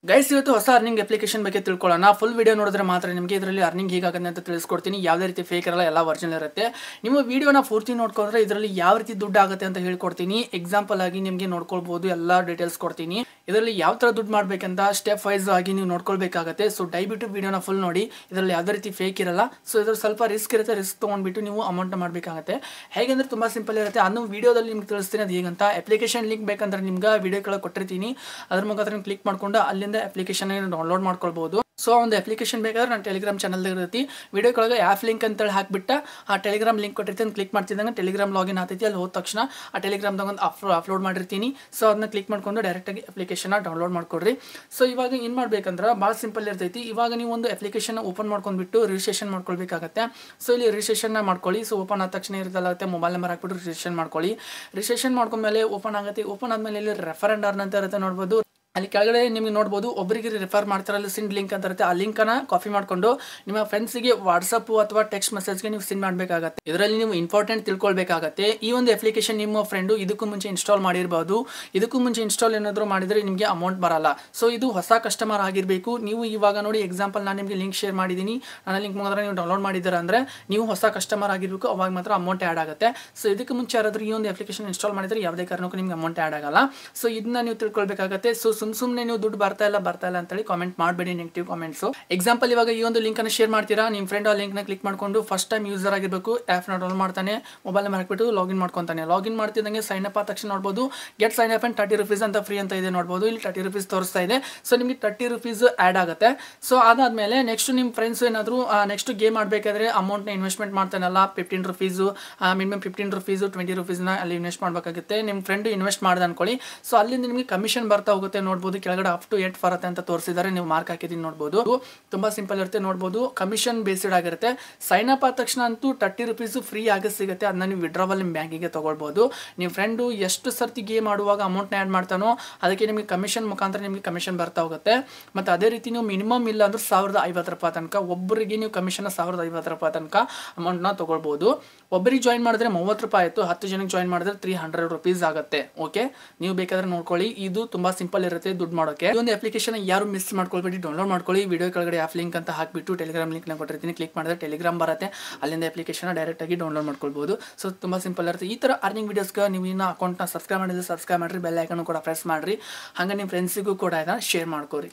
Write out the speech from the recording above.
Guys ಇವತ್ತು ಹೊಸ earning application ಬಗ್ಗೆ ತಿಳ್ಕೊಳ್ಳೋಣ. ಫುಲ್ ವಿಡಿಯೋ ನೋಡಿದ್ರೆ ಮಾತ್ರ ನಿಮಗೆ ಇದರಲ್ಲಿ ಅರ್ನಿಂಗ್ ಹೇಗಾಗುತ್ತೆ ಅಂತ ತಿಳಿಸ್ಕೊಡ್ತೀನಿ. ಯಾವುದೇ ರೀತಿ ಫೇಕ್ ಇರಲ್ಲ, ಎಲ್ಲ ಒರಿಜಿನಲ್ ಇರುತ್ತೆ. ನಿಮ್ಮ ವಿಡಿಯೋನ ಪೂರ್ತಿ ನೋಡ್ಕೊಂಡ್ರೆ ಇದರಲ್ಲಿ ಯಾವ ರೀತಿ ದುಡ್ಡು ಆಗುತ್ತೆ ಅಂತ ಹೇಳ್ಕೊಡ್ತೀನಿ. ಎಕ್ಸಾಂಪಲ್ ಆಗಿ ನಿಮಗೆ ನೋಡ್ಕೊಳ್ಬಹುದು, ಎಲ್ಲ ಡೀಟೇಲ್ಸ್ ಕೊಡ್ತೀನಿ. ಇದರಲ್ಲಿ ಯಾವ ಥರ ದುಡ್ಡು ಮಾಡಬೇಕಂತ ಸ್ಟೆಪ್ ವೈಸ್ ಆಗಿ ನೀವು ನೋಡ್ಕೊಳ್ಬೇಕಾಗುತ್ತೆ. ಸೊ ದಯವಿಟ್ಟು ವಿಡಿಯೋನ ಫುಲ್ ನೋಡಿ. ಇದರಲ್ಲಿ ಯಾವುದೇ ರೀತಿ ಫೇಕ್ ಇರಲ್ಲ. ಸೊ ಇದ್ರಲ್ಲಿ ಸ್ವಲ್ಪ ರಿಸ್ಕ್ ಇರುತ್ತೆ. ರಿಸ್ಕ್ ತೊಗೊಂಡ್ಬಿಟ್ಟು ನೀವು ಅಮೌಂಟ್ ಮಾಡಬೇಕಾಗುತ್ತೆ. ಹೇಗೆಂದ್ರೆ ತುಂಬ ಸಿಂಪಲ್ ಇರುತ್ತೆ. ಅದನ್ನು ವಿಡಿಯೋದಲ್ಲಿ ನಿಮ್ಗೆ ತಿಳಿಸ್ತೀನಿ ಅದು ಹೇಗಂತ. ಅಪ್ಲಿಕೇಶನ್ ಲಿಂಕ್ ಬೇಕಂದ್ರೆ ನಿಮ್ಗೆ ವಿಡಿಯೋ ಕೆಳಗೆ ಕೊಟ್ಟಿರ್ತೀನಿ. ಅದ್ರ ಮುಖಾಂತರ ಕ್ಲಿಕ್ ಮಾಡ್ಕೊಂಡು ಅಲ್ಲಿಂದ ಅಪ್ಲಿಕೇಶನ್ ಡೌನ್ಲೋಡ್ ಮಾಡ್ಕೊಳ್ಬಹುದು. ಸೊ ಒಂದು ಅಪ್ಲಿಕೇಶನ್ ಬೇಕಾದ್ರೆ ನಾನು ಟೆಲಿಗ್ರಾಮ್ ಚಾನಲ್ ಇರುತ್ತೆ. ವಿಡಿಯೋ ಕೆಳಗೆ ಆ್ಯಪ್ ಲಿಂಕ್ ಅಂತೇಳಿ ಹಾಕ್ಬಿಟ್ಟು ಆ ಟೆಲಿಗ್ರಾಮ್ ಲಿಂಕ್ ಕೊಟ್ಟಿರ್ತೀನಿ. ಕ್ಲಿಕ್ ಮಾಡ್ತಿದ್ದಂಗೆ ಟೆಲಿಗ್ರಾಮ್ ಲಾಗಿನ್ ಆಗ್ತೈತಿ. ಅಲ್ಲಿ ಹೋದ ತಕ್ಷಣ ಆ ಟೆಲಿಗ್ರಾಮ್ದಾಗ ಒಂದು ಅಪ್ಲೋಡ್ ಮಾಡಿರ್ತೀನಿ. ಸೊ ಅದನ್ನ ಕ್ಲಿಕ್ ಮಾಡ್ಕೊಂಡು ಡೈರೆಕ್ಟಾಗಿ ಅಪ್ಲಿಕೇಶನ್ ಡೌನ್ಲೋಡ್ ಮಾಡ್ಕೊಡ್ರಿ. ಸೊ ಇವಾಗ ಏನು ಮಾಡ್ಬೇಕಂದ್ರೆ ಭಾಳ ಸಿಂಪಲ್ ಇರ್ತೈತಿ. ಇವಾಗ ನೀವು ಒಂದು ಅಪ್ಲಿಕೇಶನ್ ಓಪನ್ ಮಾಡ್ಕೊಂಡ್ಬಿಟ್ಟು ರಿಜಿಸ್ಟ್ರೇಷನ್ ಮಾಡ್ಕೊಳ್ಬೇಕಾಗತ್ತೆ. ಸೊ ಇಲ್ಲಿ ರಿಜಿಸ್ಟ್ರೇಷನ್ ಮಾಡ್ಕೊಳ್ಳಿ. ಸೊ ಓಪನ್ ಆದ ತಕ್ಷಣ ಇರುತ್ತಲ್ಲಾಗುತ್ತೆ, ಮೊಬೈಲ್ ನಂಬರ್ ಹಾಕ್ಬಿಟ್ಟು ರಿಜಿಸ್ಟ್ರೇಷನ್ ಮಾಡ್ಕೊಳ್ಳಿ. ರಿಜಿಸ್ಟ್ರೇಷನ್ ಮಾಡ್ಕೊಂಡ್ಮೇಲೆ ಓಪನ್ ಆಗುತ್ತೆ. ಓಪನ್ ಆದಮೇಲೆ ಇಲ್ಲಿ ರೆಫರ್ ಅಂಡ್ ಅರ್ನ್ ಅಂತ ಇರುತ್ತೆ, ನೋಡ್ಬೋದು. ಅಲ್ಲಿ ಕೆಳಗಡೆ ನಿಮಗೆ ನೋಡ್ಬೋದು ಒಬ್ಬರಿಗೆ ರೆಫರ್ ಮಾಡ್ತಾರಲ್ಲ, ಸಿಂಡ್ ಲಿಂಕ್ ಅಂತ ಇರುತ್ತೆ. ಆ ಲಿಂಕನ್ನು ಕಾಪಿ ಮಾಡಿಕೊಂಡು ನಿಮ್ಮ ಫ್ರೆಂಡ್ಸಿಗೆ ವಾಟ್ಸಪ್ ಅಥವಾ ಟೆಕ್ಸ್ಟ್ ಮೆಸೇಜ್ಗೆ ನೀವು ಸೆಂಡ್ ಮಾಡಬೇಕಾಗತ್ತೆ. ಇದರಲ್ಲಿ ನೀವು ಇಂಪಾರ್ಟೆಂಟ್ ತಿಳ್ಕೊಳ್ಬೇಕಾಗತ್ತೆ. ಈ ಒಂದು ಅಪ್ಲಿಕೇಶನ್ ನಿಮ್ಮ ಫ್ರೆಂಡು ಇದಕ್ಕೂ ಮುಂಚೆ ಇನ್ಸ್ಟಾಲ್ ಮಾಡಿರ್ಬೋದು. ಇದಕ್ಕೂ ಮುಂಚೆ ಇನ್ಸ್ಟಾಲ್ ಏನಾದರೂ ಮಾಡಿದರೆ ನಿಮಗೆ ಅಮೌಂಟ್ ಬರಲ್ಲ. ಸೊ ಇದು ಹೊಸ ಕಸ್ಟಮರ್ ಆಗಿರಬೇಕು. ನೀವು ಇವಾಗ ನೋಡಿ ಎಕ್ಸಾಂಪಲ್ ನಾನು ನಿಮಗೆ ಲಿಂಕ್ ಶೇರ್ ಮಾಡಿದ್ದೀನಿ. ನನ್ನ ಲಿಂಕ್ ಮುಖಾಂತರ ನೀವು ಡೌನ್ಲೋಡ್ ಮಾಡಿದ್ದೀರಾ ಅಂದರೆ ನೀವು ಹೊಸ ಕಸ್ಟಮರ್ ಆಗಿರಬೇಕು. ಅವಾಗ ಮಾತ್ರ ಅಮೌಂಟ್ ಆ್ಯಡ್ ಆಗುತ್ತೆ. ಸೊ ಇದಕ್ಕೆ ಮುಂಚೆ ಯಾರಾದರೂ ಈ ಒಂದು ಅಪ್ಲಿಕೇಶನ್ ಇನ್ಸ್ಟಾಲ್ ಮಾಡಿದರೆ ಯಾವುದೇ ಕಾರಣಕ್ಕೂ ನಿಮ್ಗೆ ಅಮೌಂಟ್ ಆ್ಯಡ್ ಆಗಲ್ಲ. ಸೊ ಇದನ್ನ ನೀವು ತಿಳ್ಕೊಳ್ಬೇಕಾಗತ್ತೆ. ಸೊ ಸುಮ್ಮನೆ ನೀವು ದುಡ್ಡು ಬರ್ತಾ ಇಲ್ಲ ಅಂತೇಳಿ ಕಾಮೆಂಟ್ ಮಾಡಬೇಡಿ, ನೆಗೆಟಿವ್ ಕಾಮೆಂಟ್ಸು. ಎಕ್ಸಾಂಪಲ್ ಇವಾಗ ಈ ಒಂದು ಲಿಂಕ್ ಅನ್ನು ಶೇರ್ ಮಾಡ್ತೀರಾ, ನಿಮ್ಮ ಫ್ರೆಂಡ್ ಆ ಲಿಂಕ್ನ ಕ್ಲಿಕ್ ಮಾಡ್ಕೊಂಡು ಫಸ್ಟ್ ಟೈಮ್ ಯೂಸರ್ ಆಗಿರಬೇಕು. ಆ್ಯಪ್ನ ಡೌನ್ಲೋಡ್ ಮಾಡ್ತಾನೆ, ಮೊಬೈಲ್ ನಂಬರ್ ಹಾಕ್ಬಿಟ್ಟು ಲಾಗಿನ್ ಮಾಡ್ಕೊತಾನೆ. ಲಾಗಿನ್ ಮಾಡ್ತಿದ್ದಂಗೆ ಸೈನ್ ಅಪ್ ಆದ ತಕ್ಷಣ ನೋಡ್ಬೋದು get sign up and 30 rupees ಅಂತ ಫ್ರೀ ಅಂತ ಇದೆ, ನೋಡ್ಬೋದು. ಇಲ್ಲಿ 30 ರೂಪೀಸ್ ತೋರಿಸ್ತಾ ಇದೆ. ಸೊ ನಿಮಗೆ 30 ರೂಪೀಸ್ ಆ್ಯಡ್ ಆಗುತ್ತೆ. ಸೊ ಅದಾದಮೇಲೆ ನೆಕ್ಸ್ಟ್ ನಿಮ್ಮ ಫ್ರೆಂಡ್ಸ್ ಏನಾದರೂ ನೆಕ್ಸ್ಟ್ ಗೇಮ್ ಆಡಬೇಕಾದ್ರೆ ಅಮೌಂಟ್ನ ಇನ್ವೆಸ್ಟ್ಮೆಂಟ್ ಮಾಡ್ತಾನಲ್ಲ, 15 ರೂಪೀಸು ಮಿನಿಮಮ್ 15 ರೂಪೀಸು 20 ರೂಪೀಸ್ನ ಅಲ್ಲಿ ಇನ್ವೆಸ್ಟ್ ಮಾಡಬೇಕಾಗುತ್ತೆ. ನಿಮ್ಮ ಫ್ರೆಂಡು ಇನ್ವೆಸ್ಟ್ ಮಾಡ್ದೆ ಅನ್ಕೊಳ್ಳಿ. ಸೊ ಅಲ್ಲಿಂದ ನಿಮಗೆ ಕಮಿಷನ್ ಬರ್ತಾ ಹೋಗುತ್ತೆ, ನೋಡ್ಬೋದು. ಕೆಳಗಡೆ ಅಪ್ ಟು 8 ಬರುತ್ತೆ ಅಂತ ತೋರಿಸಿದ್ದಾರೆ, ನೀವು ಮಾರ್ಕ್ ಹಾಕಿದ್ದೀನಿ, ನೋಡ್ಬೋದು. ತುಂಬಾ ಸಿಂಪಲ್ ಇರುತ್ತೆ, ನೋಡ್ಬೋದು. ಕಮಿಷನ್ ಬೇಸ್ಡ್ ಆಗಿರುತ್ತೆ. ಸೈನ್ ಅಪ್ ಆದ ತಕ್ಷಣ ಅಂತೂ 30 ರೂಪೀಸ್ ಫ್ರೀ ಆಗಿ ಸಿಗುತ್ತೆ. ಅದನ್ನ ನೀವು ವಿಡ್ರಾವಲ್ ನಿಮ್ಮ ಬ್ಯಾಂಕಿಗೆ ತಗೊಳ್ಬೋದು. ನಿಮ್ಮ ಫ್ರೆಂಡು ಎಷ್ಟು ಸರ್ತಿ ಗೇಮ್ ಆಡುವಾಗ ಅಮೌಂಟ್ನ ಆ್ಯಡ್ ಮಾಡ್ತಾನೋ ಅದಕ್ಕೆ ನಿಮಗೆ ಕಮಿಷನ್ ಮುಖಾಂತರ ನಿಮಗೆ ಕಮಿಷನ್ ಬರ್ತಾ ಹೋಗುತ್ತೆ. ಮತ್ತು ಅದೇ ರೀತಿ ನೀವು ಮಿನಿಮಮ್ ಇಲ್ಲ ಅಂದ್ರೆ 1050 ರೂಪಾಯಿ ತನಕ ಒಬ್ಬರಿಗೆ ನೀವು ಕಮಿಷನ್ 1050 ರೂಪಾಯಿ ತನಕ ಅಮೌಂಟ್ನ ತಗೊಳ್ಬೋದು. ಒಬ್ಬರಿಗೆ ಜಾಯಿನ್ ಮಾಡಿದ್ರೆ 30 ರೂಪಾಯಿ ಆಯಿತು, 10 ಜನಕ್ಕೆ ಜಾಯಿನ್ ಮಾಡಿದ್ರೆ 300 ರೂಪೀಸ್ ಆಗುತ್ತೆ. ಓಕೆ, ನೀವು ಬೇಕಾದ್ರೆ ನೋಡ್ಕೊಳ್ಳಿ. ಇದು ತುಂಬಾ ಸಿಂಪಲ್ ಇರುತ್ತೆ ದುಡ್ಡು ಮಾಡೋಕೆ. ಈ ಒಂದು ಅಪ್ಲಿಕೇಶನ್ ಯಾರು ಮಿಸ್ ಮಾಡ್ಕೊಳ್ಬೇಡಿ, ಡೌನ್ಲೋಡ್ ಮಾಡ್ಕೊಳ್ಳಿ. ವಿಡಿಯೋ ಕೆಳಗಡೆ ಆ್ಯಪ್ ಲಿಂಕ್ ಅಂತ ಹಾಕ್ಬಿಟ್ಟು ಟೆಲಿಗ್ರಾಮ್ ಲಿಂಕ್ನ ಕೊಟ್ಟಿರ್ತೀನಿ. ಕ್ಲಿಕ್ ಮಾಡಿದ್ರೆ ಟೆಲಿಗ್ರಾಮ್ ಬರುತ್ತೆ, ಅಲ್ಲಿಂದ ಅಪ್ಲಿಕೇಶನ್ ಡೈರೆಕ್ಟ್ ಆಗಿ ಡೌನ್ಲೋಡ್ ಮಾಡ್ಕೊಳ್ಬೋದು. ಸೊ ತುಂಬಾ ಸಿಂಪಲ್ ಇರುತ್ತೆ. ಈ ಥರ ಅರ್ನಿಂಗ್ ವೀಡಿಯೋಸ್ಗೆ ನೀವು ಇನ್ನು ಅಕೌಂಟ್ನ ಸಬ್ಸ್ಕ್ರೈಬ್ ಮಾಡಿದ್ರೆ ಸಬ್ಸ್ಕ್ರೈಬ್ ಮಾಡಿರಿ, ಬೆಲ್ ಐಕನ್ ಕೂಡ ಪ್ರೆಸ್ ಮಾಡಿರಿ. ಹಾಗೆ ನಿಮ್ಮ ಫ್ರೆಂಡ್ಸಿಗೂ ಕೂಡ ಇದನ್ನ ಶೇರ್ ಮಾಡ್ಕೋರಿ.